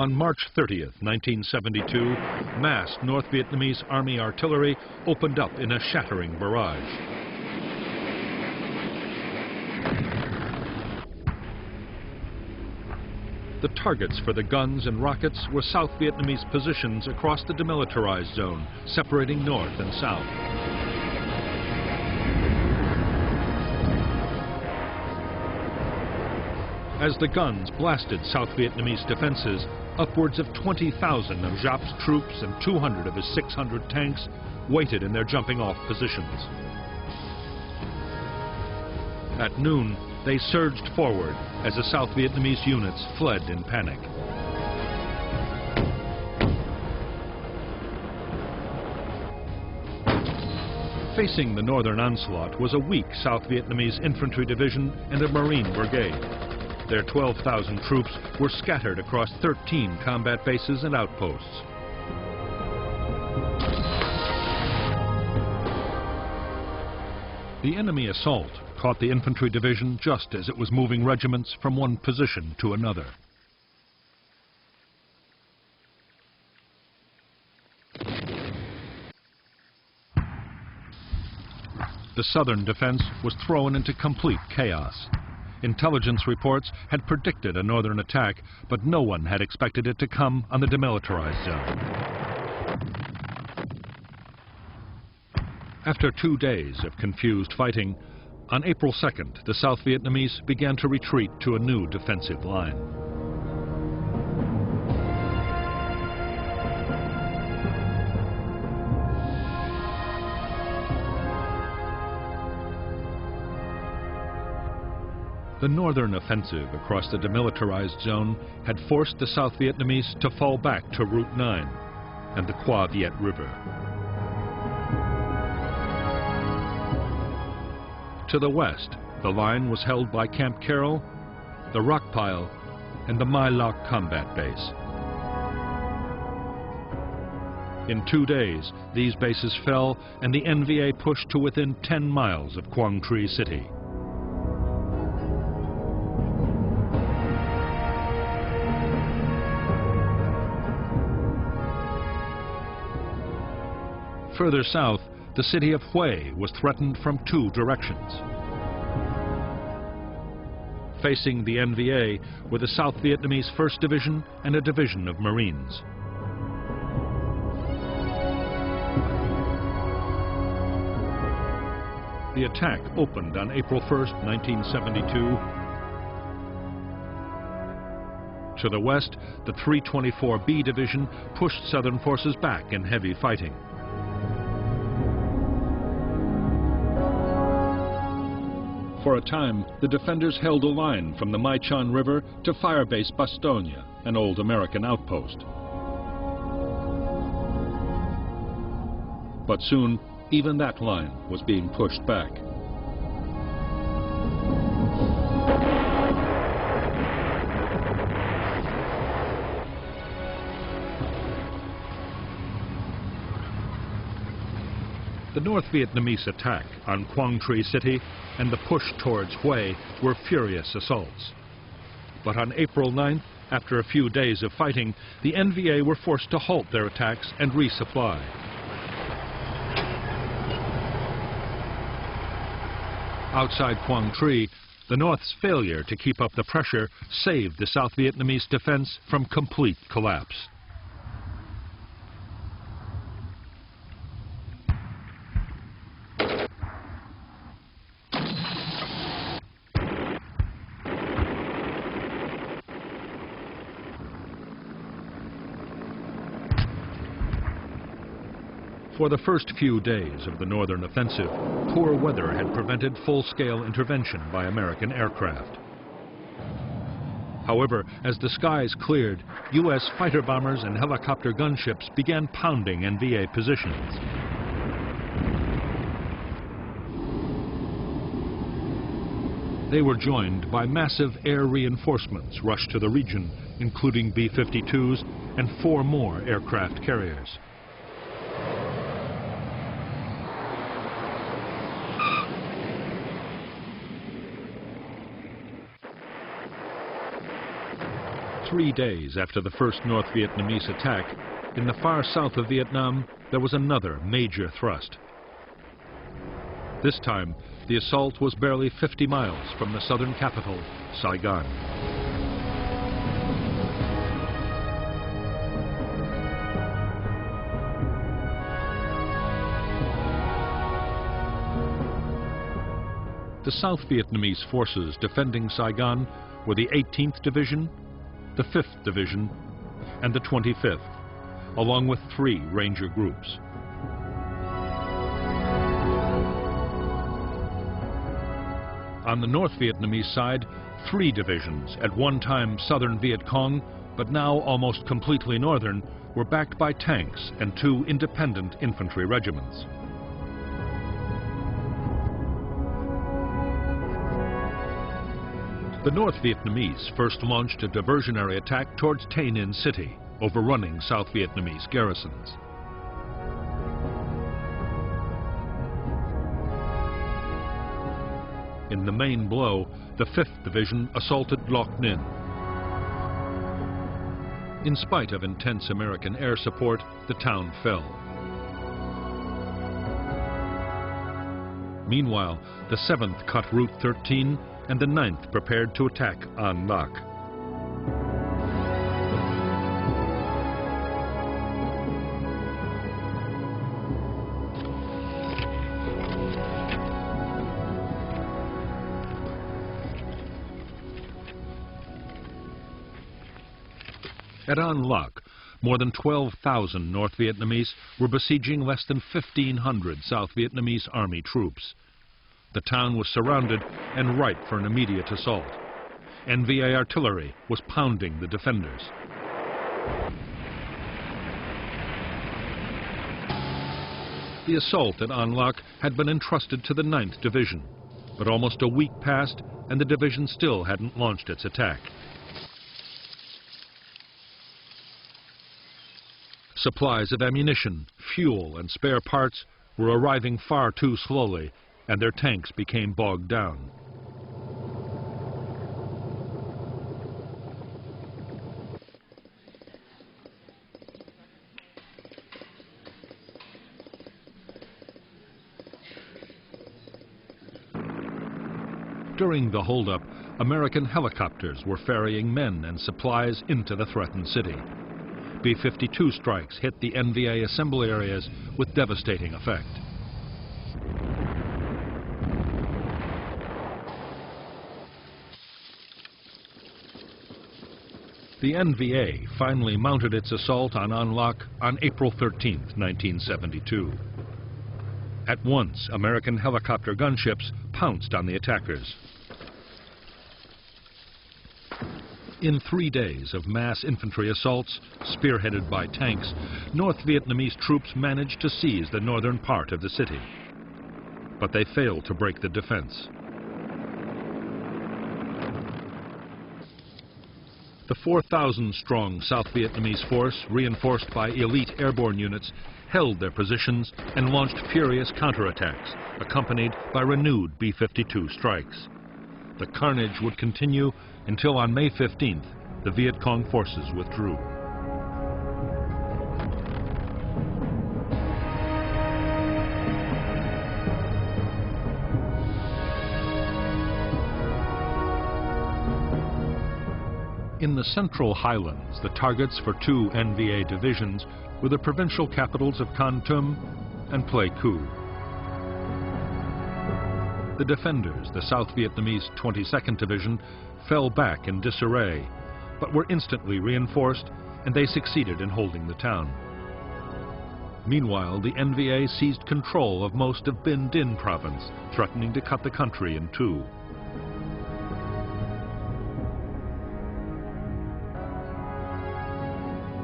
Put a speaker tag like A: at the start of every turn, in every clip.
A: On March 30th, 1972, massed North Vietnamese Army artillery opened up in a shattering barrage. The targets for the guns and rockets were South Vietnamese positions across the demilitarized zone, separating north and south. As the guns blasted South Vietnamese defenses, upwards of 20,000 of Giap's troops and 200 of his 600 tanks waited in their jumping-off positions. At noon, they surged forward as the South Vietnamese units fled in panic. Facing the northern onslaught was a weak South Vietnamese infantry division and a Marine brigade. Their 12,000 troops were scattered across 13 combat bases and outposts. The enemy assault caught the infantry division just as it was moving regiments from one position to another. The southern defense was thrown into complete chaos. Intelligence reports had predicted a northern attack, but no one had expected it to come on the demilitarized zone. After 2 days of confused fighting, on April 2nd, the South Vietnamese began to retreat to a new defensive line. The northern offensive across the demilitarized zone had forced the South Vietnamese to fall back to Route 9 and the Qua Viet River. To the west, the line was held by Camp Carroll, the Rock Pile, and the My Loc combat base. In 2 days, these bases fell and the NVA pushed to within 10 miles of Quang Tri City. Further south, the city of Hue was threatened from 2 directions. Facing the NVA were the South Vietnamese 1st Division and a division of Marines. The attack opened on April 1st, 1972. To the west, the 324B Division pushed Southern forces back in heavy fighting. For a time, the defenders held a line from the Mai Chon River to Firebase Bastogne, an old American outpost. But soon, even that line was being pushed back. The North Vietnamese attack on Quang Tri City and the push towards Hue were furious assaults. But on April 9th, after a few days of fighting, the NVA were forced to halt their attacks and resupply. Outside Quang Tri, the North's failure to keep up the pressure saved the South Vietnamese defense from complete collapse. For the first few days of the northern offensive, poor weather had prevented full-scale intervention by American aircraft. However, as the skies cleared, U.S. fighter bombers and helicopter gunships began pounding NVA positions. They were joined by massive air reinforcements rushed to the region, including B-52s and 4 more aircraft carriers. 3 days after the first North Vietnamese attack, in the far south of Vietnam, there was another major thrust. This time, the assault was barely 50 miles from the southern capital, Saigon. The South Vietnamese forces defending Saigon were the 18th Division, the 5th Division, and the 25th, along with 3 Ranger groups. On the North Vietnamese side, 3 divisions, at one time Southern Viet Cong, but now almost completely Northern, were backed by tanks and 2 independent infantry regiments. The North Vietnamese first launched a diversionary attack towards Tay Ninh City, overrunning South Vietnamese garrisons. In the main blow, the 5th Division assaulted Loc Ninh. In spite of intense American air support, the town fell. Meanwhile, the 7th cut Route 13 and the 9th prepared to attack An Lac. At An Lac, more than 12,000 North Vietnamese were besieging less than 1,500 South Vietnamese army troops. The town was surrounded and ripe for an immediate assault. NVA artillery was pounding the defenders. The assault at An Lac had been entrusted to the 9th Division, but almost a week passed and the division still hadn't launched its attack. Supplies of ammunition, fuel, and spare parts were arriving far too slowly, and their tanks became bogged down. During the holdup, American helicopters were ferrying men and supplies into the threatened city. B-52 strikes hit the NVA assembly areas with devastating effect. The NVA finally mounted its assault on An Lac on April 13, 1972. At once, American helicopter gunships pounced on the attackers. In 3 days of mass infantry assaults, spearheaded by tanks, North Vietnamese troops managed to seize the northern part of the city. But they failed to break the defense. The 4,000-strong South Vietnamese force, reinforced by elite airborne units, held their positions and launched furious counterattacks, accompanied by renewed B-52 strikes. The carnage would continue until on May 15th, the Viet Cong forces withdrew. In the central highlands, the targets for 2 NVA divisions were the provincial capitals of Kon Tum and Pleiku. The defenders, the South Vietnamese 22nd Division, fell back in disarray, but were instantly reinforced, and they succeeded in holding the town. Meanwhile, the NVA seized control of most of Binh Dinh province, threatening to cut the country in 2.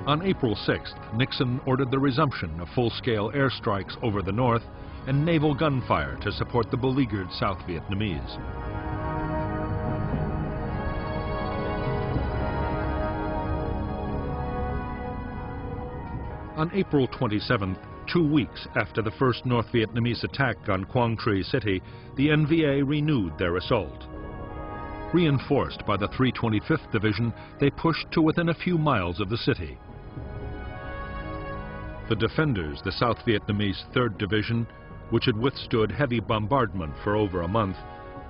A: On April 6th, Nixon ordered the resumption of full-scale airstrikes over the north and naval gunfire to support the beleaguered South Vietnamese. On April 27th, 2 weeks after the first North Vietnamese attack on Quang Tri City, the NVA renewed their assault. Reinforced by the 325th Division, they pushed to within a few miles of the city. The defenders, the South Vietnamese 3rd Division, which had withstood heavy bombardment for over a month,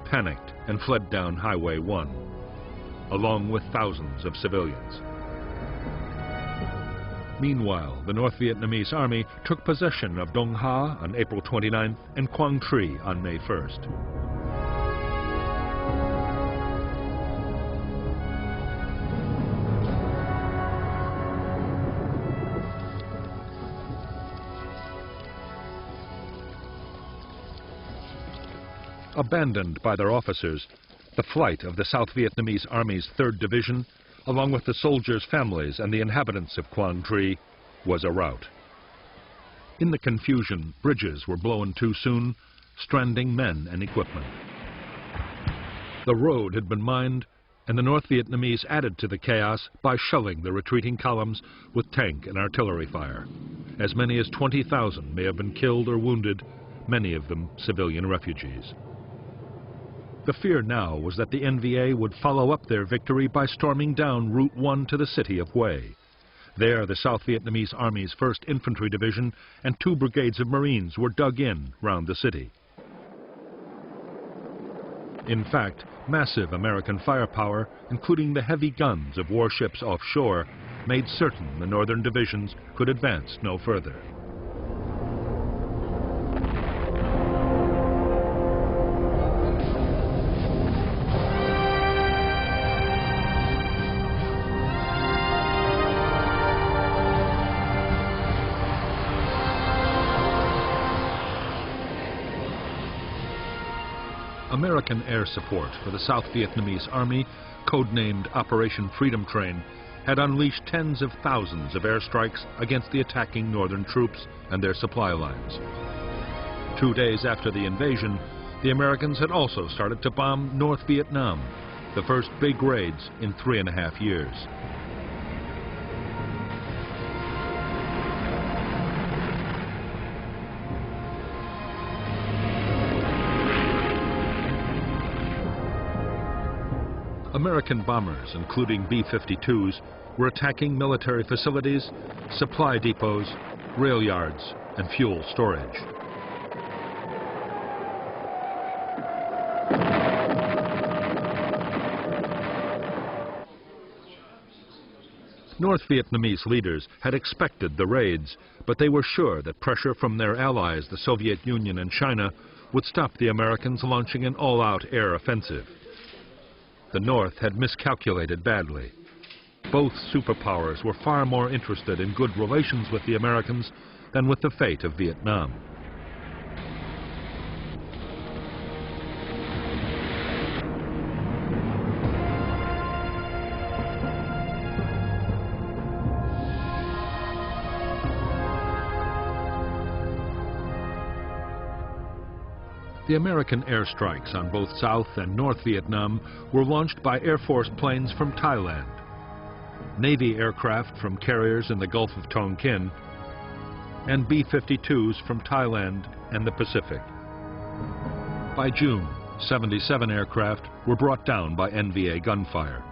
A: panicked and fled down Highway 1, along with thousands of civilians. Meanwhile, the North Vietnamese army took possession of Dong Ha on April 29th and Quang Tri on May 1st. Abandoned by their officers, the flight of the South Vietnamese Army's 3rd Division, along with the soldiers' families and the inhabitants of Quang Tri, was a rout. In the confusion, bridges were blown too soon, stranding men and equipment. The road had been mined, and the North Vietnamese added to the chaos by shelling the retreating columns with tank and artillery fire. As many as 20,000 may have been killed or wounded, many of them civilian refugees. The fear now was that the NVA would follow up their victory by storming down Route 1 to the city of Hue. There, the South Vietnamese Army's 1st Infantry Division and 2 brigades of Marines were dug in round the city. In fact, massive American firepower, including the heavy guns of warships offshore, made certain the northern divisions could advance no further. American air support for the South Vietnamese Army, codenamed Operation Freedom Train, had unleashed tens of thousands of airstrikes against the attacking northern troops and their supply lines. 2 days after the invasion, the Americans had also started to bomb North Vietnam, the first big raids in 3.5 years. American bombers, including B-52s, were attacking military facilities, supply depots, rail yards, and fuel storage. North Vietnamese leaders had expected the raids, but they were sure that pressure from their allies, the Soviet Union and China, would stop the Americans launching an all-out air offensive. The North had miscalculated badly. Both superpowers were far more interested in good relations with the Americans than with the fate of Vietnam. The American airstrikes on both South and North Vietnam were launched by Air Force planes from Thailand, Navy aircraft from carriers in the Gulf of Tonkin, and B-52s from Thailand and the Pacific. By June, 77 aircraft were brought down by NVA gunfire.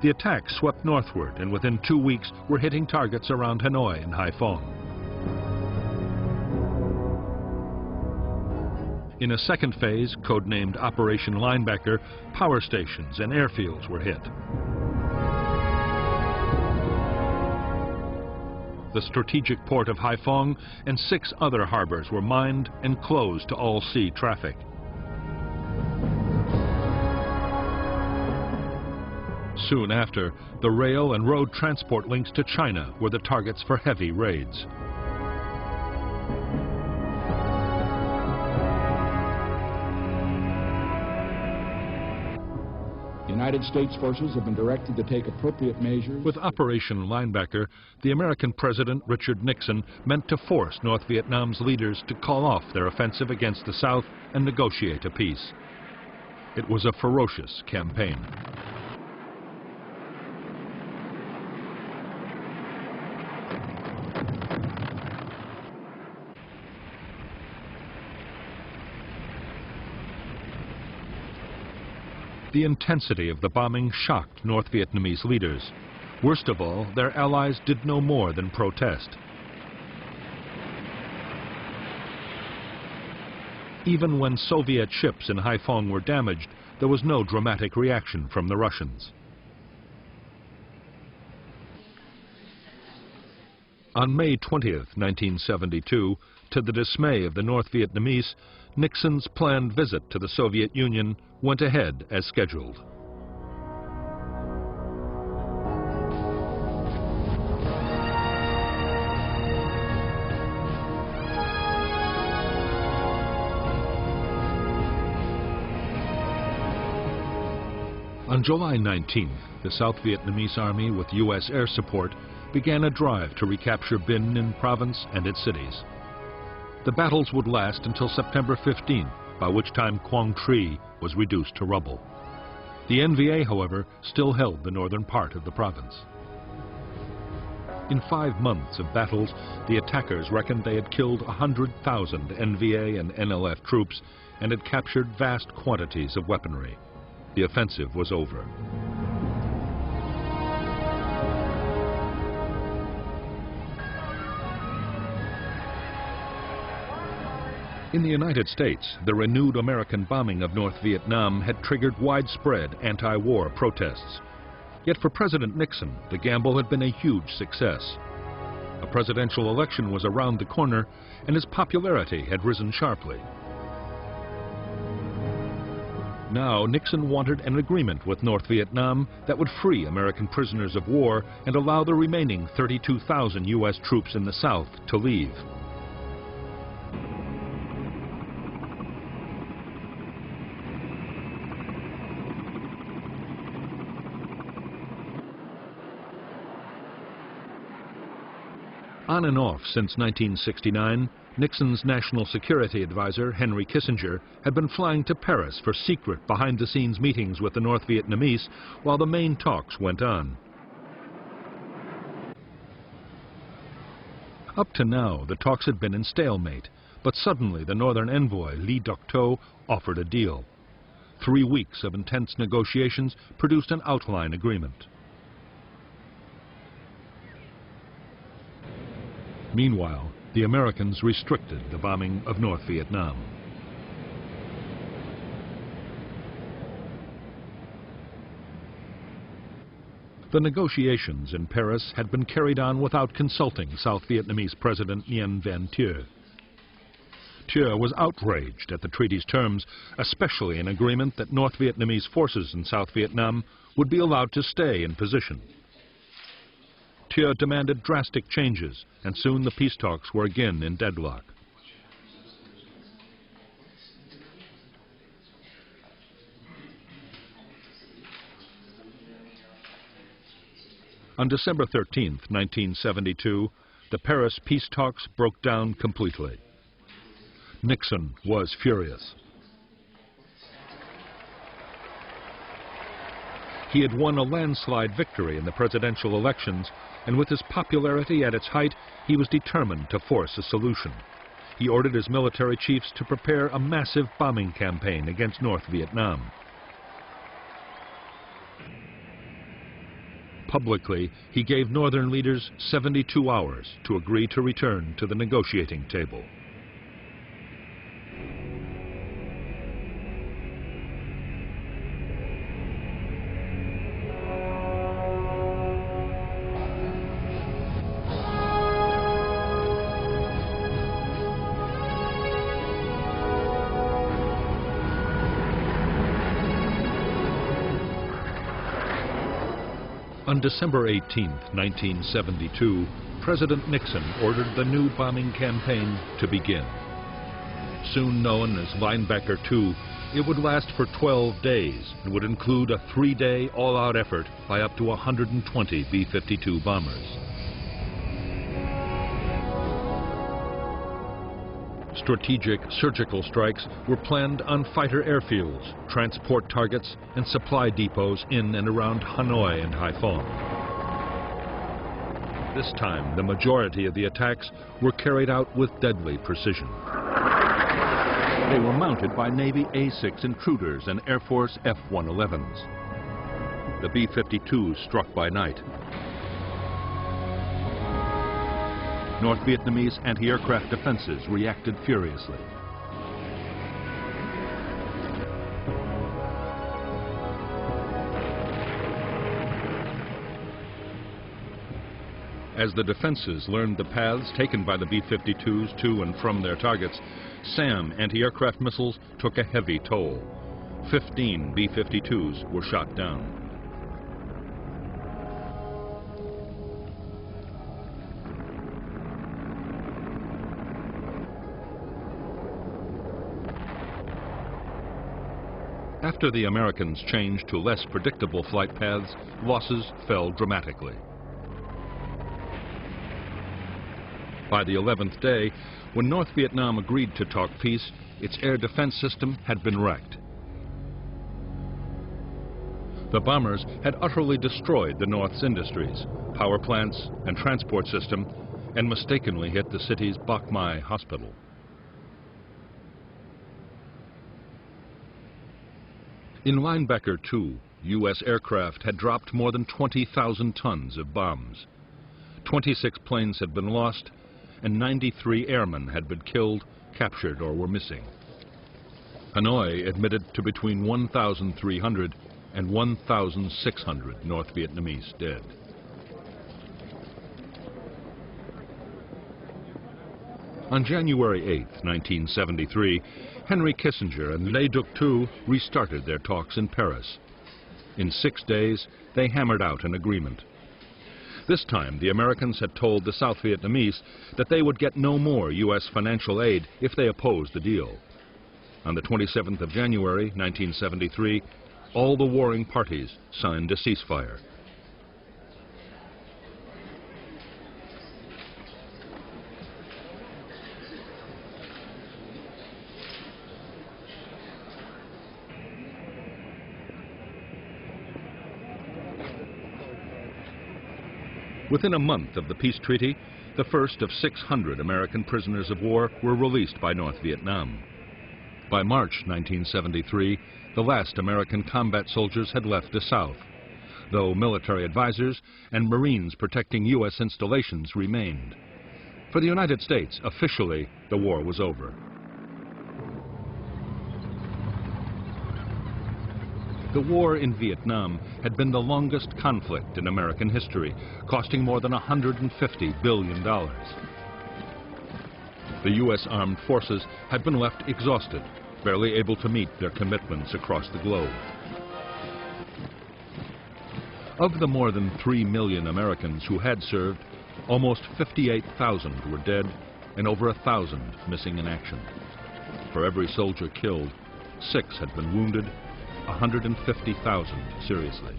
A: The attacks swept northward and within 2 weeks were hitting targets around Hanoi and Haiphong. In a second phase, codenamed Operation Linebacker, power stations and airfields were hit. The strategic port of Haiphong and 6 other harbors were mined and closed to all sea traffic. Soon after, the rail and road transport links to China were the targets for heavy raids.
B: United States forces have been directed to take appropriate measures.
A: With Operation Linebacker, the American President Richard Nixon meant to force North Vietnam's leaders to call off their offensive against the South and negotiate a peace. It was a ferocious campaign. The intensity of the bombing shocked North Vietnamese leaders. Worst of all, their allies did no more than protest. Even when Soviet ships in Haiphong were damaged, there was no dramatic reaction from the Russians. On May 20th, 1972, to the dismay of the North Vietnamese, Nixon's planned visit to the Soviet Union went ahead as scheduled. On July 19th, the South Vietnamese Army, with U.S. air support, began a drive to recapture Binh Ninh province and its cities. The battles would last until September 15, by which time Quang Tri was reduced to rubble. The NVA, however, still held the northern part of the province. In 5 months of battles, the attackers reckoned they had killed 100,000 NVA and NLF troops and had captured vast quantities of weaponry. The offensive was over. In the United States, the renewed American bombing of North Vietnam had triggered widespread anti-war protests. Yet for President Nixon, the gamble had been a huge success. A presidential election was around the corner, and his popularity had risen sharply. Now, Nixon wanted an agreement with North Vietnam that would free American prisoners of war and allow the remaining 32,000 U.S. troops in the South to leave. On and off since 1969, Nixon's national security advisor, Henry Kissinger, had been flying to Paris for secret behind-the-scenes meetings with the North Vietnamese while the main talks went on. Up to now, the talks had been in stalemate, but suddenly the northern envoy, Lee Duc-Tho, offered a deal. 3 weeks of intense negotiations produced an outline agreement. Meanwhile, the Americans restricted the bombing of North Vietnam. The negotiations in Paris had been carried on without consulting South Vietnamese President Nguyen Van Thieu. Thieu was outraged at the treaty's terms, especially an agreement that North Vietnamese forces in South Vietnam would be allowed to stay in position. Thieu demanded drastic changes, and soon the peace talks were again in deadlock. On December 13, 1972, the Paris peace talks broke down completely. Nixon was furious. He had won a landslide victory in the presidential elections, and with his popularity at its height, he was determined to force a solution. He ordered his military chiefs to prepare a massive bombing campaign against North Vietnam. Publicly, he gave northern leaders 72 hours to agree to return to the negotiating table. On December 18, 1972, President Nixon ordered the new bombing campaign to begin. Soon known as Linebacker II, it would last for 12 days and would include a 3-day all-out effort by up to 120 B-52 bombers. Strategic surgical strikes were planned on fighter airfields, transport targets, and supply depots in and around Hanoi and Haiphong. This time, the majority of the attacks were carried out with deadly precision. They were mounted by Navy A-6 intruders and Air Force F-111s. The B-52s struck by night. North Vietnamese anti-aircraft defenses reacted furiously. As the defenses learned the paths taken by the B-52s to and from their targets, SAM anti-aircraft missiles took a heavy toll. 15 B-52s were shot down. After the Americans changed to less predictable flight paths, losses fell dramatically. By the 11th day, when North Vietnam agreed to talk peace, its air defense system had been wrecked. The bombers had utterly destroyed the North's industries, power plants, and transport system, and mistakenly hit the city's Bach Mai hospital. In Linebacker 2, U.S. aircraft had dropped more than 20,000 tons of bombs. 26 planes had been lost, and 93 airmen had been killed, captured, or were missing. Hanoi admitted to between 1,300 and 1,600 North Vietnamese dead. On January 8, 1973, Henry Kissinger and Le Duc II restarted their talks in Paris. In 6 days, they hammered out an agreement. This time, the Americans had told the South Vietnamese that they would get no more U.S. financial aid if they opposed the deal. On the 27th of January, 1973, all the warring parties signed a ceasefire. Within a month of the peace treaty, the first of 600 American prisoners of war were released by North Vietnam. By March 1973, the last American combat soldiers had left the South, though military advisors and Marines protecting U.S. installations remained. For the United States, officially, the war was over. The war in Vietnam had been the longest conflict in American history, costing more than $150 billion. The U.S. armed forces had been left exhausted, barely able to meet their commitments across the globe. Of the more than 3 million Americans who had served, almost 58,000 were dead and over 1,000 missing in action. For every soldier killed, 6 had been wounded, 150,000 seriously.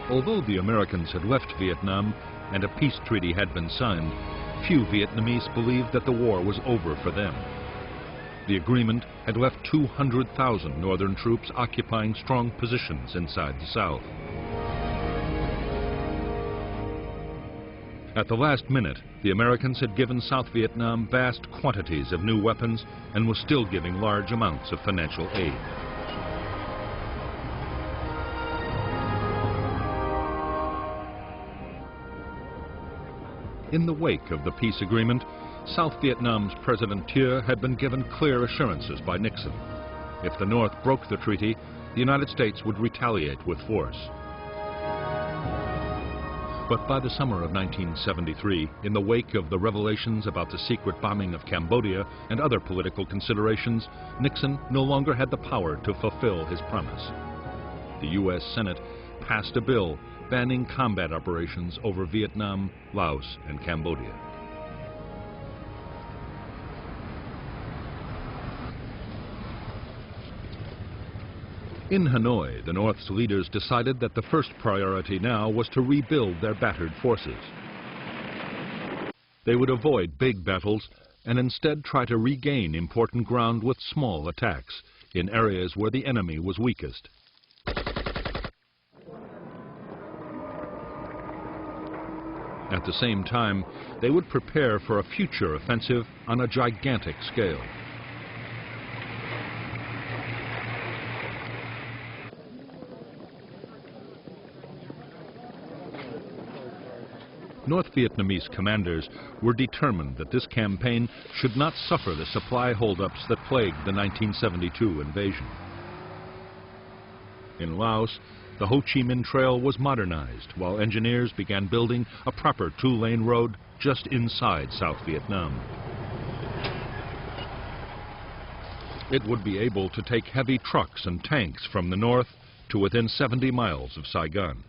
A: Although the Americans had left Vietnam and a peace treaty had been signed, few Vietnamese believed that the war was over for them. The agreement had left 200,000 northern troops occupying strong positions inside the South. At the last minute, the Americans had given South Vietnam vast quantities of new weapons and was still giving large amounts of financial aid. In the wake of the peace agreement, South Vietnam's President Thieu had been given clear assurances by Nixon. If the North broke the treaty, the United States would retaliate with force. But by the summer of 1973, in the wake of the revelations about the secret bombing of Cambodia and other political considerations, Nixon no longer had the power to fulfill his promise. The U.S. Senate passed a bill banning combat operations over Vietnam, Laos, and Cambodia. In Hanoi, the North's leaders decided that the first priority now was to rebuild their battered forces. They would avoid big battles and instead try to regain important ground with small attacks in areas where the enemy was weakest. At the same time, they would prepare for a future offensive on a gigantic scale. North Vietnamese commanders were determined that this campaign should not suffer the supply holdups that plagued the 1972 invasion. In Laos, the Ho Chi Minh Trail was modernized while engineers began building a proper two-lane road just inside South Vietnam. It would be able to take heavy trucks and tanks from the north to within 70 miles of Saigon.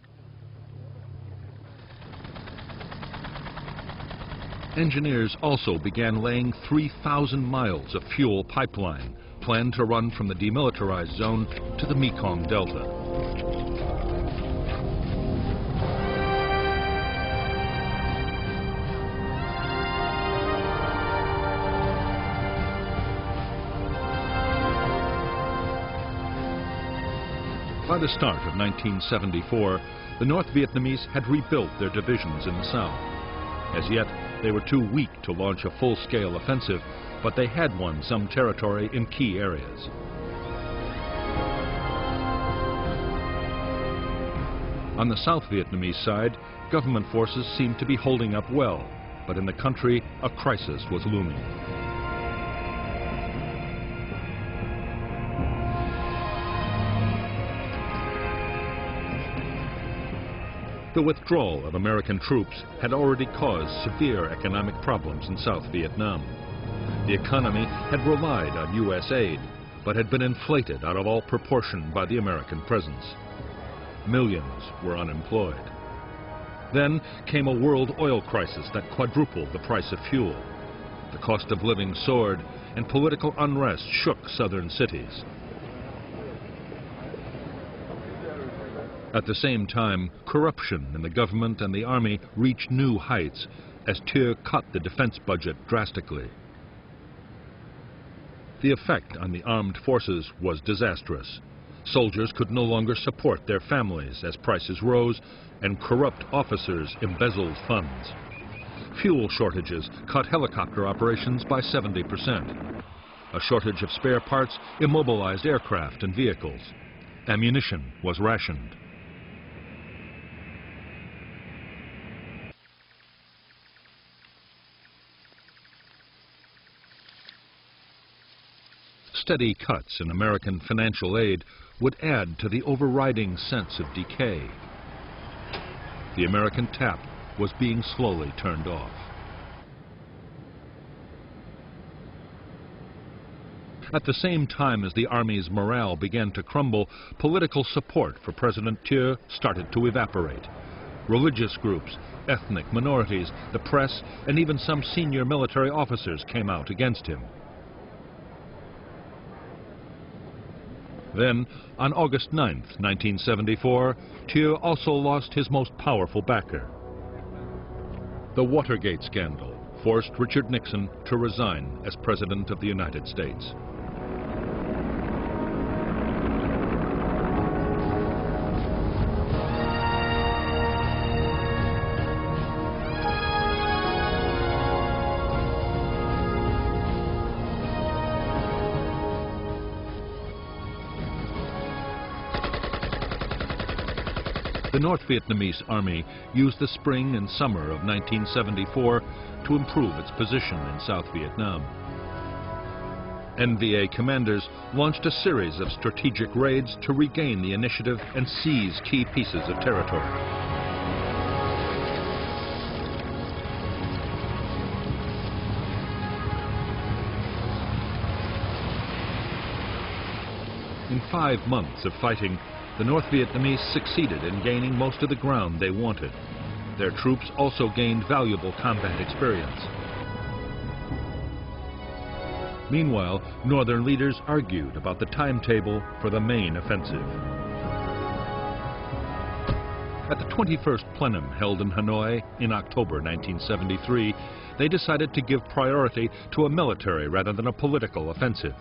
A: Engineers also began laying 3,000 miles of fuel pipeline planned to run from the demilitarized zone to the Mekong Delta. By the start of 1974, the North Vietnamese had rebuilt their divisions in the south. As yet, they were too weak to launch a full-scale offensive, but they had won some territory in key areas. On the South Vietnamese side, government forces seemed to be holding up well, but in the country, a crisis was looming. The withdrawal of American troops had already caused severe economic problems in South Vietnam. The economy had relied on U.S. aid, but had been inflated out of all proportion by the American presence. Millions were unemployed. Then came a world oil crisis that quadrupled the price of fuel. The cost of living soared, and political unrest shook southern cities. At the same time, corruption in the government and the army reached new heights as Thieu cut the defense budget drastically. The effect on the armed forces was disastrous. Soldiers could no longer support their families as prices rose, and corrupt officers embezzled funds. Fuel shortages cut helicopter operations by 70%. A shortage of spare parts immobilized aircraft and vehicles. Ammunition was rationed. Steady cuts in American financial aid would add to the overriding sense of decay. The American tap was being slowly turned off. At the same time as the Army's morale began to crumble, political support for President Thieu started to evaporate. Religious groups, ethnic minorities, the press, and even some senior military officers came out against him. Then, on August 9, 1974, Thieu also lost his most powerful backer. The Watergate scandal forced Richard Nixon to resign as President of the United States. The North Vietnamese Army used the spring and summer of 1974 to improve its position in South Vietnam. NVA commanders launched a series of strategic raids to regain the initiative and seize key pieces of territory. In 5 months of fighting, the North Vietnamese succeeded in gaining most of the ground they wanted. Their troops also gained valuable combat experience. Meanwhile, northern leaders argued about the timetable for the main offensive. At the 21st plenum held in Hanoi in October 1973, they decided to give priority to a military rather than a political offensive.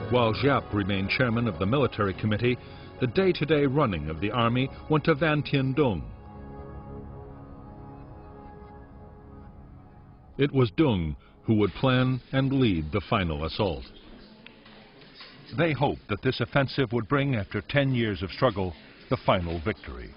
A: While Giap remained chairman of the military committee, the day-to-day running of the army went to Van Tien Dung. It was Dung who would plan and lead the final assault. They hoped that this offensive would bring, after 10 years of struggle, the final victory.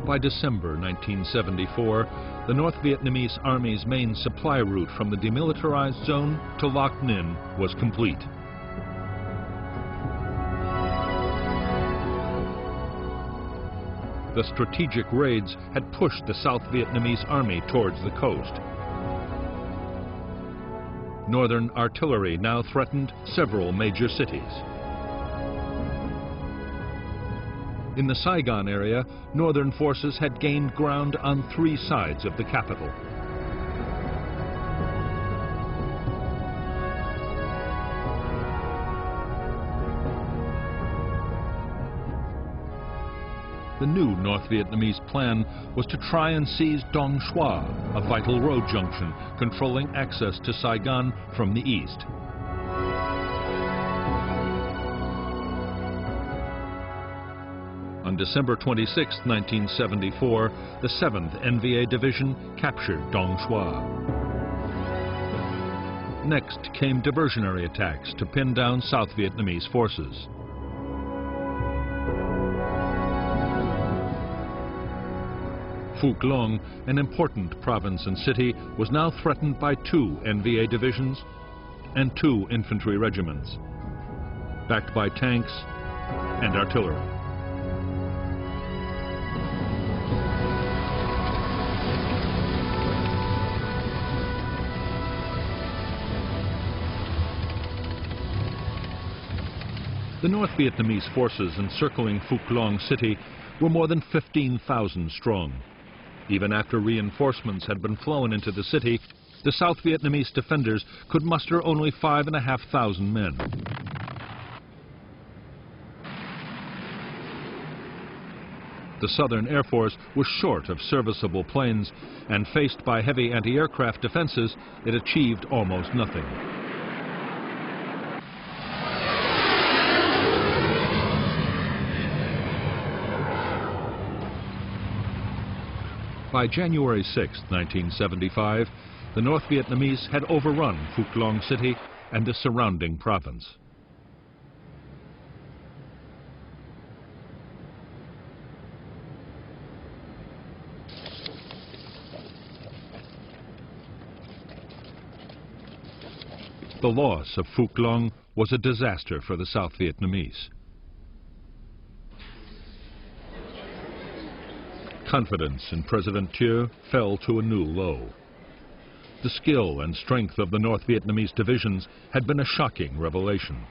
A: By December 1974, the North Vietnamese Army's main supply route from the demilitarized zone to Loc Ninh was complete. The strategic raids had pushed the South Vietnamese Army towards the coast. Northern artillery now threatened several major cities. In the Saigon area, northern forces had gained ground on 3 sides of the capital. The new North Vietnamese plan was to try and seize Dong Xoa, a vital road junction controlling access to Saigon from the east. On December 26, 1974, the 7th NVA Division captured Dong Xoa. Next came diversionary attacks to pin down South Vietnamese forces. Phuc Long, an important province and city, was now threatened by 2 NVA divisions and 2 infantry regiments, backed by tanks and artillery. The North Vietnamese forces encircling Phuc Long city were more than 15,000 strong. Even after reinforcements had been flown into the city, the South Vietnamese defenders could muster only 5,500 men. The Southern Air Force was short of serviceable planes, and faced by heavy anti-aircraft defenses, it achieved almost nothing. By January 6, 1975, the North Vietnamese had overrun Phuc Long City and the surrounding province. The loss of Phuc Long was a disaster for the South Vietnamese. Confidence in President Thieu fell to a new low. The skill and strength of the North Vietnamese divisions had been a shocking revelation.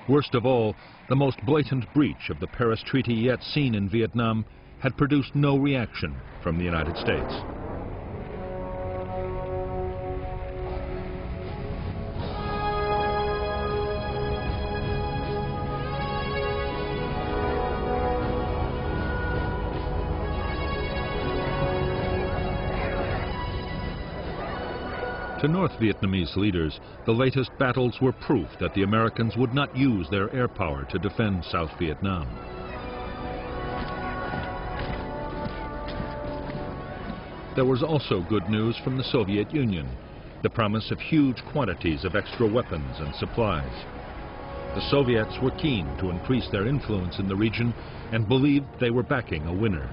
A: Worst of all, the most blatant breach of the Paris Treaty yet seen in Vietnam had produced no reaction from the United States. To North Vietnamese leaders, the latest battles were proof that the Americans would not use their air power to defend South Vietnam. There was also good news from the Soviet Union, the promise of huge quantities of extra weapons and supplies. The Soviets were keen to increase their influence in the region and believed they were backing a winner.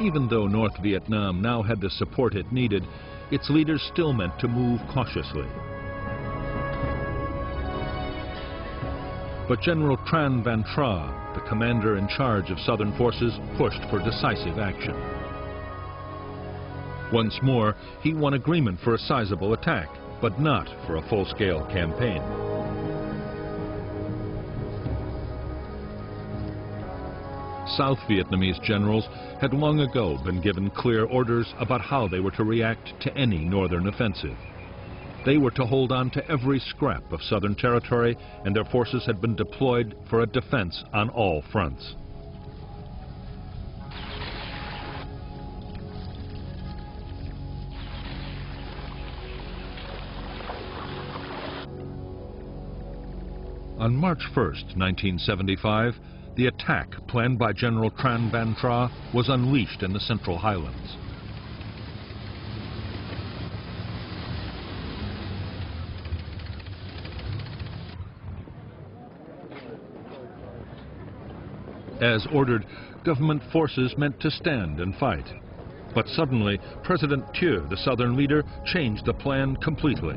A: Even though North Vietnam now had the support it needed, its leaders still meant to move cautiously. But General Tran Van Tra, the commander in charge of southern forces, pushed for decisive action. Once more, he won agreement for a sizable attack, but not for a full-scale campaign. South Vietnamese generals had long ago been given clear orders about how they were to react to any northern offensive. They were to hold on to every scrap of southern territory, and their forces had been deployed for a defense on all fronts. On March 1st, 1975, the attack planned by General Tran Van Tra was unleashed in the Central Highlands. As ordered, government forces meant to stand and fight. But suddenly, President Thieu, the southern leader, changed the plan completely.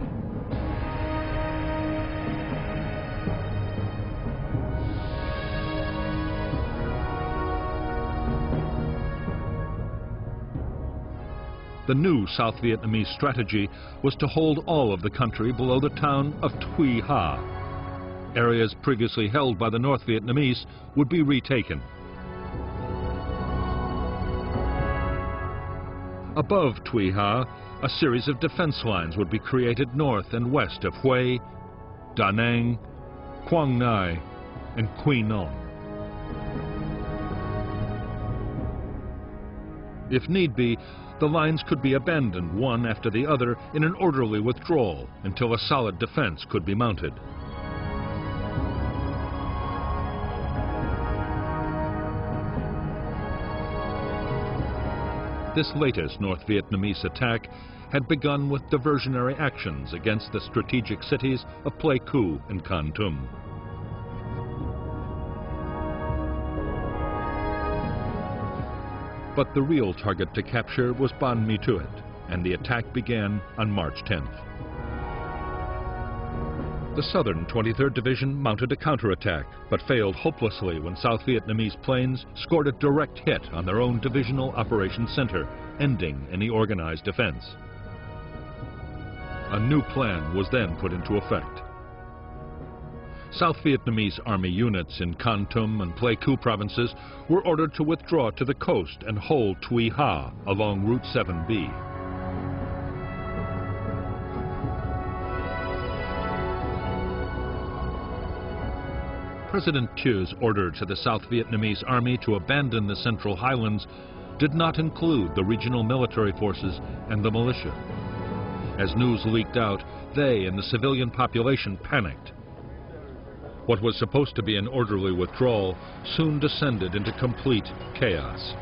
A: The new South Vietnamese strategy was to hold all of the country below the town of Tuy Ha. Areas previously held by the North Vietnamese would be retaken. Above Tuy Ha, a series of defense lines would be created north and west of Hue, Da Nang, Quang Ngai, and Quy Nhon. If need be, the lines could be abandoned one after the other in an orderly withdrawal until a solid defense could be mounted. This latest North Vietnamese attack had begun with diversionary actions against the strategic cities of Pleiku and Kon Tum. But the real target to capture was Ban Mi Thuet, and the attack began on March 10th. The southern 23rd Division mounted a counterattack, but failed hopelessly when South Vietnamese planes scored a direct hit on their own divisional operations center, ending any organized defense. A new plan was then put into effect. South Vietnamese army units in Kon Tum and Pleiku provinces were ordered to withdraw to the coast and hold Tuy Ha along Route 7B. President Thieu's order to the South Vietnamese army to abandon the Central Highlands did not include the regional military forces and the militia. As news leaked out, they and the civilian population panicked. What was supposed to be an orderly withdrawal soon descended into complete chaos.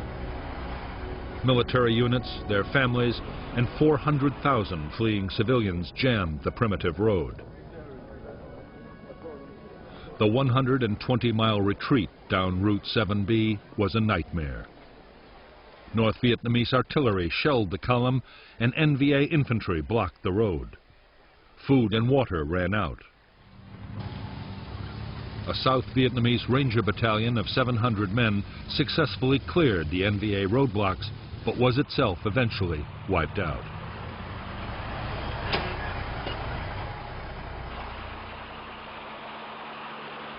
A: Military units, their families, and 400,000 fleeing civilians jammed the primitive road. The 120-mile retreat down Route 7B was a nightmare. North Vietnamese artillery shelled the column, and NVA infantry blocked the road. Food and water ran out. A South Vietnamese Ranger battalion of 700 men successfully cleared the NVA roadblocks, but was itself eventually wiped out.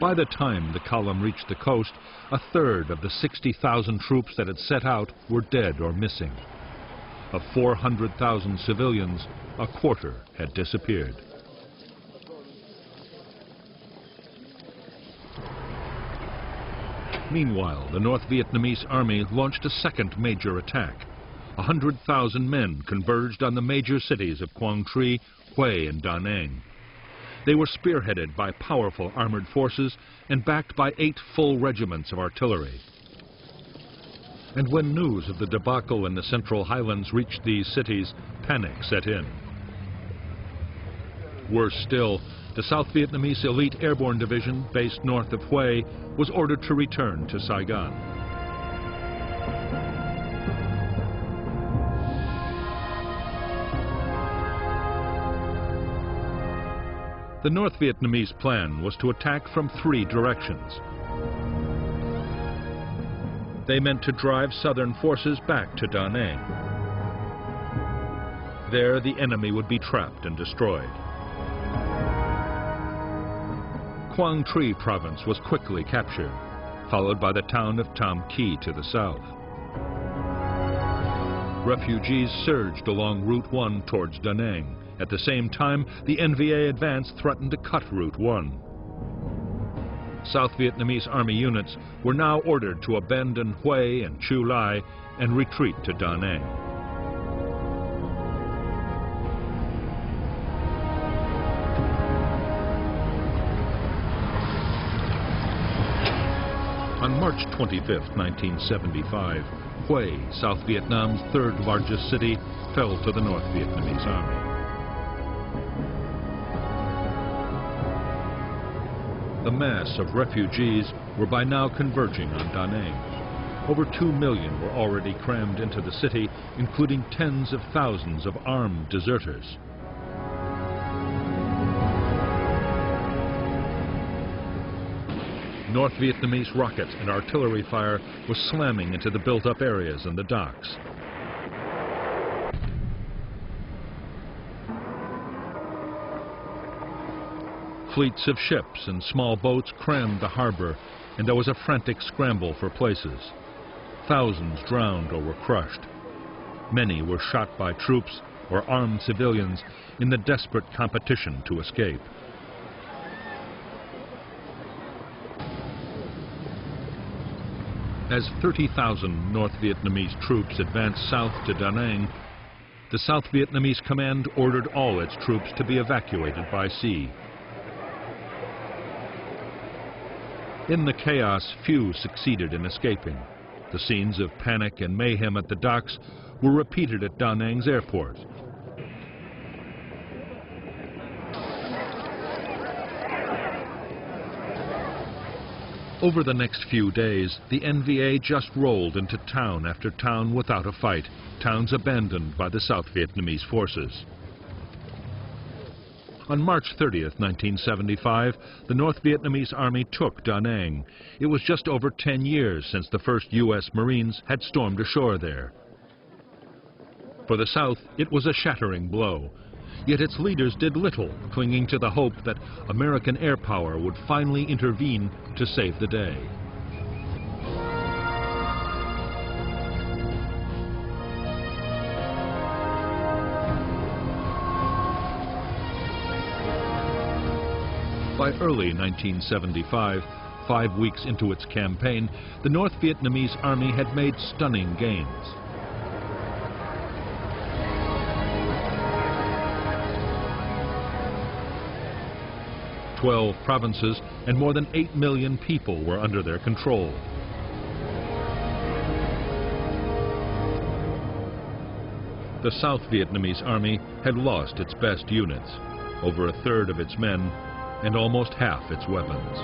A: By the time the column reached the coast, a third of the 60,000 troops that had set out were dead or missing. Of 400,000 civilians, a quarter had disappeared. Meanwhile, the North Vietnamese army launched a second major attack. 100,000 men converged on the major cities of Quang Tri, Hue, and Da Nang. They were spearheaded by powerful armored forces and backed by 8 full regiments of artillery. And when news of the debacle in the Central Highlands reached these cities, panic set in. Worse still, the South Vietnamese Elite Airborne Division, based north of Hue, was ordered to return to Saigon. The North Vietnamese plan was to attack from 3 directions. They meant to drive southern forces back to Da Nang. There, the enemy would be trapped and destroyed. Quang Tri province was quickly captured, followed by the town of Tam Kỳ to the south. Refugees surged along Route 1 towards Da Nang. At the same time, the NVA advance threatened to cut Route 1. South Vietnamese army units were now ordered to abandon Hue and Chu Lai and retreat to Da Nang. On March 25, 1975, Hue, South Vietnam's 3rd largest city, fell to the North Vietnamese army. The mass of refugees were by now converging on Da Nang. Over 2 million were already crammed into the city, including tens of thousands of armed deserters. North Vietnamese rocket and artillery fire was slamming into the built-up areas and the docks. Fleets of ships and small boats crammed the harbor, and there was a frantic scramble for places. Thousands drowned or were crushed. Many were shot by troops or armed civilians in the desperate competition to escape. As 30,000 North Vietnamese troops advanced south to Da Nang, the South Vietnamese command ordered all its troops to be evacuated by sea. In the chaos, few succeeded in escaping. The scenes of panic and mayhem at the docks were repeated at Da Nang's airport. Over the next few days, the NVA just rolled into town after town without a fight, towns abandoned by the South Vietnamese forces. On March 30th, 1975, the North Vietnamese army took Da Nang. It was just over 10 years since the first U.S. Marines had stormed ashore there. For the South, it was a shattering blow. Yet its leaders did little, clinging to the hope that American air power would finally intervene to save the day. By early 1975, 5 weeks into its campaign, the North Vietnamese army had made stunning gains. 12 provinces and more than 8 million people were under their control. The South Vietnamese army had lost its best units, over a third of its men, and almost half its weapons.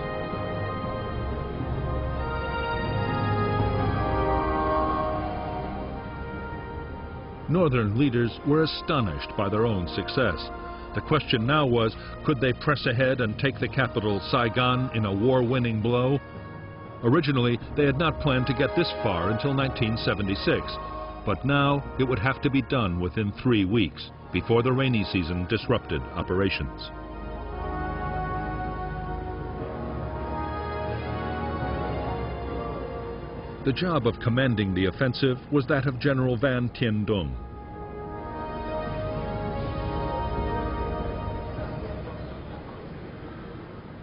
A: Northern leaders were astonished by their own success. The question now was, could they press ahead and take the capital, Saigon, in a war-winning blow? Originally, they had not planned to get this far until 1976, but now it would have to be done within 3 weeks, before the rainy season disrupted operations. The job of commanding the offensive was that of General Van Tien Dung.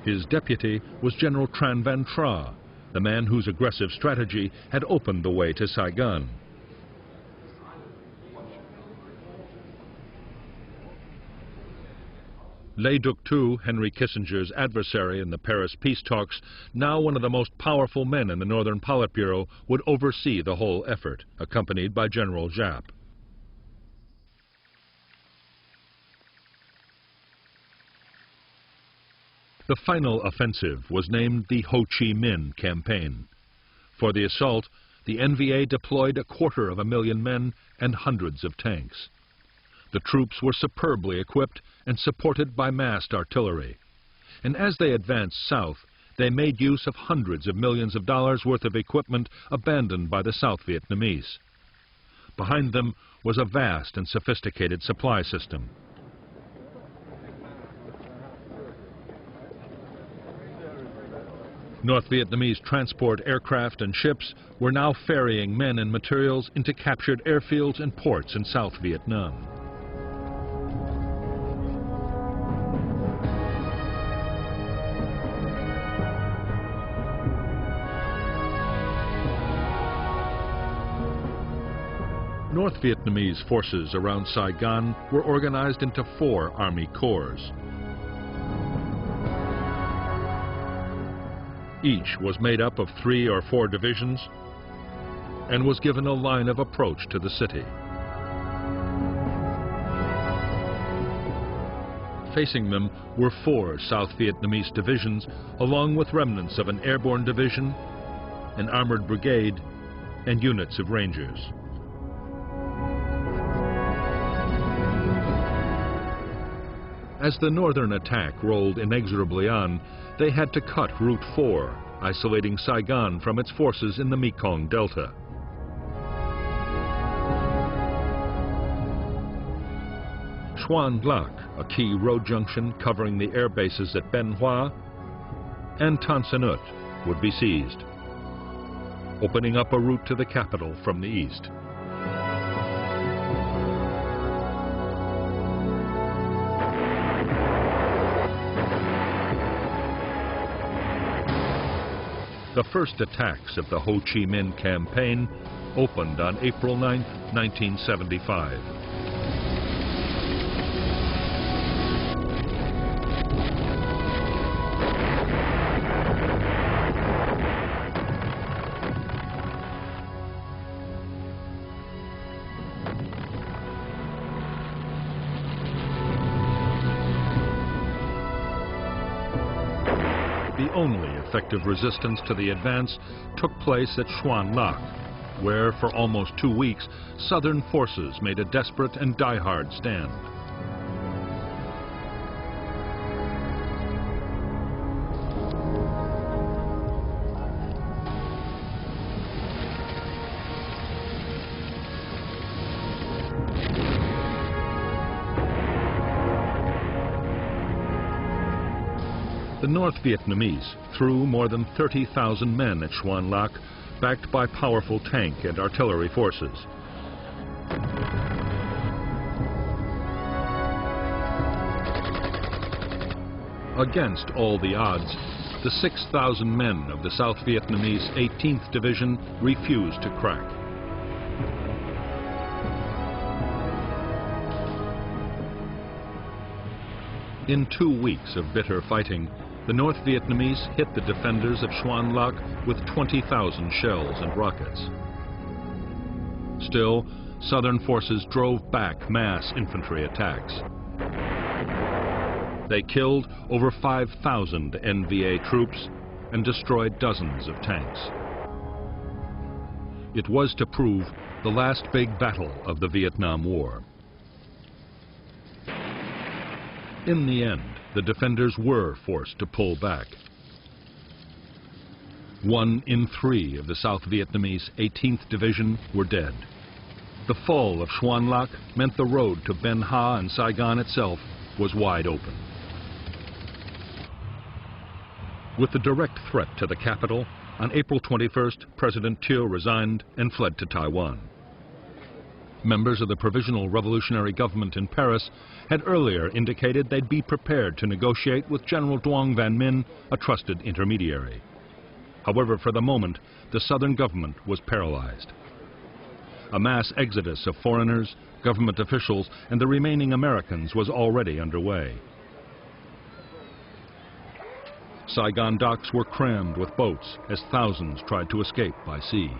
A: His deputy was General Tran Van Tra, the man whose aggressive strategy had opened the way to Saigon. Le Duc Thu, Henry Kissinger's adversary in the Paris peace talks, now one of the most powerful men in the Northern Politburo, would oversee the whole effort, accompanied by General Giap. The final offensive was named the Ho Chi Minh Campaign. For the assault, the NVA deployed 250,000 men and hundreds of tanks. The troops were superbly equipped and supported by massed artillery. and as they advanced south, they made use of hundreds of millions of dollars worth of equipment abandoned by the South Vietnamese. Behind them was a vast and sophisticated supply system. North Vietnamese transport aircraft and ships were now ferrying men and materials into captured airfields and ports in South Vietnam. North Vietnamese forces around Saigon were organized into 4 army corps. Each was made up of 3 or 4 divisions and was given a line of approach to the city. Facing them were 4 South Vietnamese divisions, along with remnants of an airborne division, an armored brigade, and units of rangers. As the northern attack rolled inexorably on, they had to cut Route 4, isolating Saigon from its forces in the Mekong Delta. Xuan Lac, a key road junction covering the air bases at Ben Hoa, and Tan Son Nhut would be seized, opening up a route to the capital from the east. The first attacks of the Ho Chi Minh campaign opened on April 9, 1975. The only effective resistance to the advance took place at Xuan Lac, where for almost 2 weeks, Southern forces made a desperate and die-hard stand. The North Vietnamese threw more than 30,000 men at Xuan Lac, backed by powerful tank and artillery forces. Against all the odds, the 6,000 men of the South Vietnamese 18th Division refused to crack. In 2 weeks of bitter fighting, the North Vietnamese hit the defenders of Xuan Lac with 20,000 shells and rockets. Still, Southern forces drove back mass infantry attacks. They killed over 5,000 NVA troops and destroyed dozens of tanks. It was to prove the last big battle of the Vietnam War. In the end, the defenders were forced to pull back. 1 in 3 of the South Vietnamese 18th Division were dead. The fall of Xuan Lac meant the road to Ben Ha and Saigon itself was wide open. With the direct threat to the capital, on April 21st, President Thieu resigned and fled to Taiwan. Members of the Provisional Revolutionary Government in Paris had earlier indicated they'd be prepared to negotiate with General Duong Van Minh, a trusted intermediary. However, for the moment, the southern government was paralyzed. A mass exodus of foreigners, government officials, and the remaining Americans was already underway. Saigon docks were crammed with boats as thousands tried to escape by sea.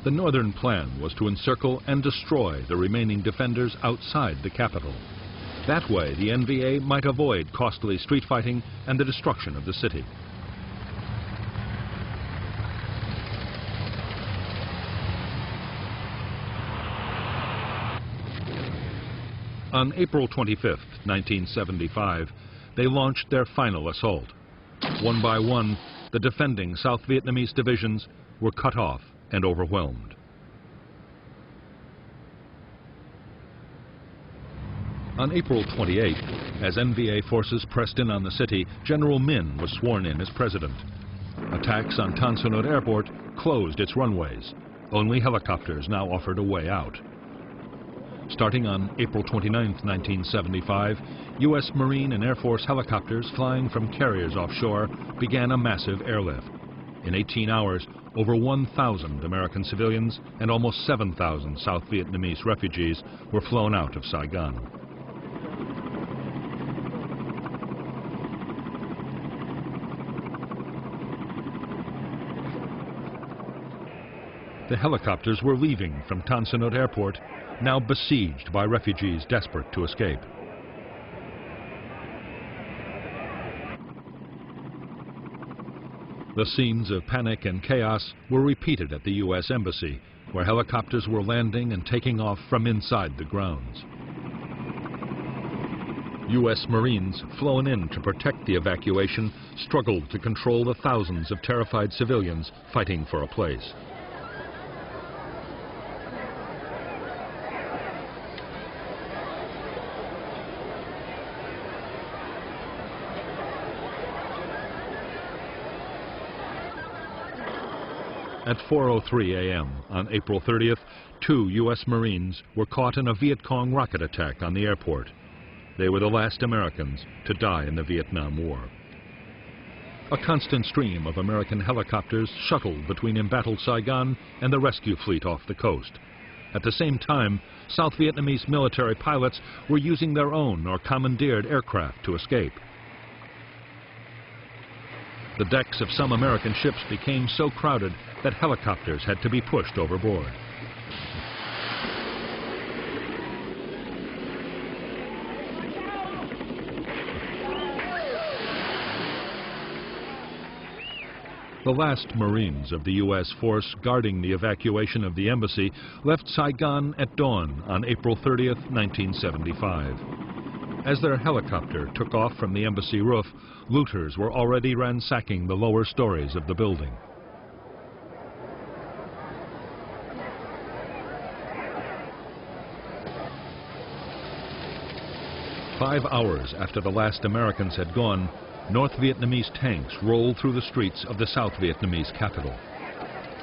A: The northern plan was to encircle and destroy the remaining defenders outside the capital. That way, the NVA might avoid costly street fighting and the destruction of the city. On April 25, 1975, they launched their final assault. One by one, the defending South Vietnamese divisions were cut off and overwhelmed. On April 28, as NVA forces pressed in on the city, General Minh was sworn in as president. Attacks on Tan Son Nhut Airport closed its runways. Only helicopters now offered a way out. Starting on April 29, 1975, U.S. Marine and Air Force helicopters flying from carriers offshore began a massive airlift. In 18 hours, over 1,000 American civilians and almost 7,000 South Vietnamese refugees were flown out of Saigon. The helicopters were leaving from Tan Son Nhut Airport, now besieged by refugees desperate to escape. The scenes of panic and chaos were repeated at the U.S. Embassy, where helicopters were landing and taking off from inside the grounds. U.S. Marines, flown in to protect the evacuation, struggled to control the thousands of terrified civilians fighting for a place. At 4:03 a.m. on April 30th, 2 U.S. Marines were caught in a Viet Cong rocket attack on the airport. They were the last Americans to die in the Vietnam War. A constant stream of American helicopters shuttled between embattled Saigon and the rescue fleet off the coast. At the same time, South Vietnamese military pilots were using their own or commandeered aircraft to escape. The decks of some American ships became so crowded that helicopters had to be pushed overboard. The last Marines of the U.S. force guarding the evacuation of the embassy left Saigon at dawn on April 30th, 1975. As their helicopter took off from the embassy roof, looters were already ransacking the lower stories of the building. Five hours after the last Americans had gone, North Vietnamese tanks rolled through the streets of the South Vietnamese capital.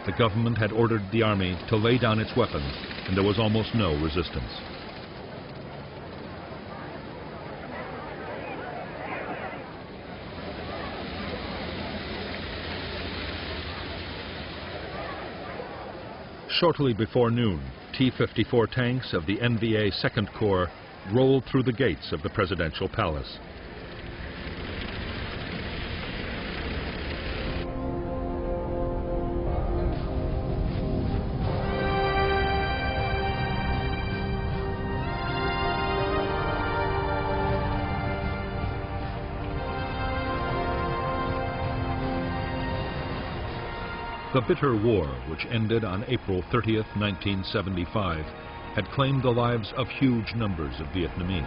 A: The government had ordered the army to lay down its weapons, and there was almost no resistance. Shortly before noon, T-54 tanks of the NVA 2nd Corps rolled through the gates of the presidential palace. The bitter war, which ended on April 30th, 1975, had claimed the lives of huge numbers of Vietnamese.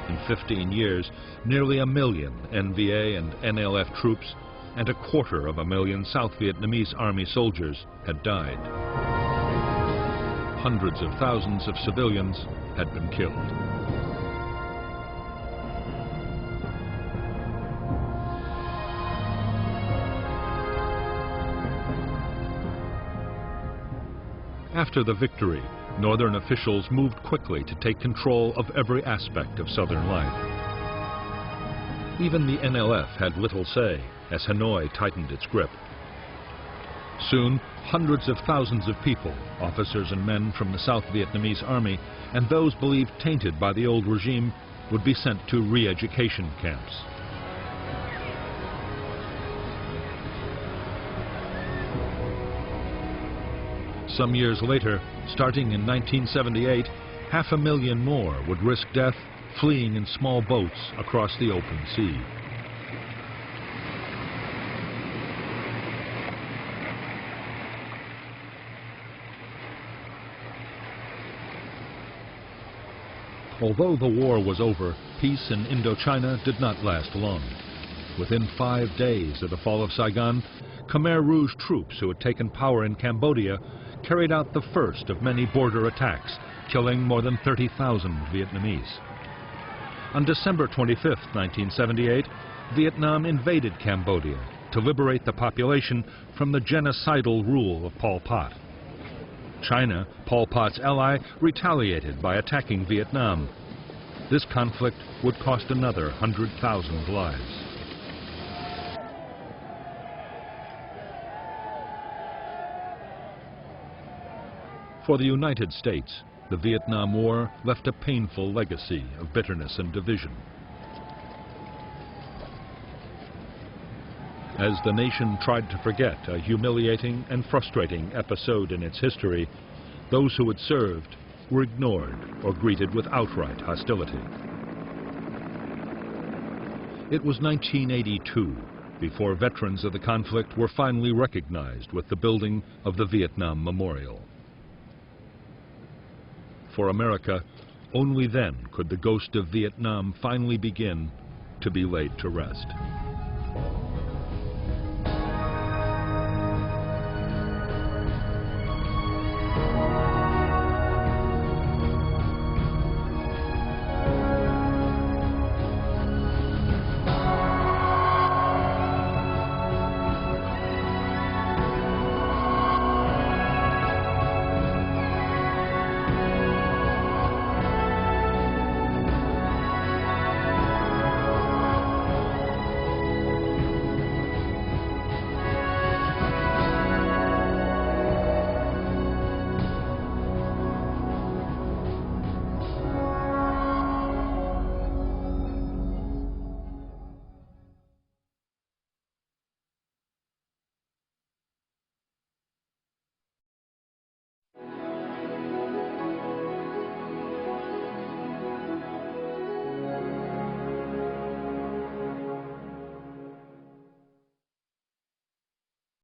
A: In 15 years, nearly 1 million NVA and NLF troops and 250,000 South Vietnamese Army soldiers had died. Hundreds of thousands of civilians had been killed. After the victory, Northern officials moved quickly to take control of every aspect of Southern life. Even the NLF had little say as Hanoi tightened its grip. Soon, hundreds of thousands of people, officers and men from the South Vietnamese Army, and those believed tainted by the old regime, would be sent to re-education camps. Some years later, starting in 1978, 500,000 more would risk death fleeing in small boats across the open sea. Although the war was over, peace in Indochina did not last long. Within 5 days of the fall of Saigon, Khmer Rouge troops who had taken power in Cambodia carried out the first of many border attacks, killing more than 30,000 Vietnamese. On December 25, 1978, Vietnam invaded Cambodia to liberate the population from the genocidal rule of Pol Pot. China, Pol Pot's ally, retaliated by attacking Vietnam. This conflict would cost another 100,000 lives. For the United States, the Vietnam War left a painful legacy of bitterness and division. As the nation tried to forget a humiliating and frustrating episode in its history, those who had served were ignored or greeted with outright hostility. It was 1982 before veterans of the conflict were finally recognized with the building of the Vietnam Memorial. For America, only then could the ghost of Vietnam finally begin to be laid to rest.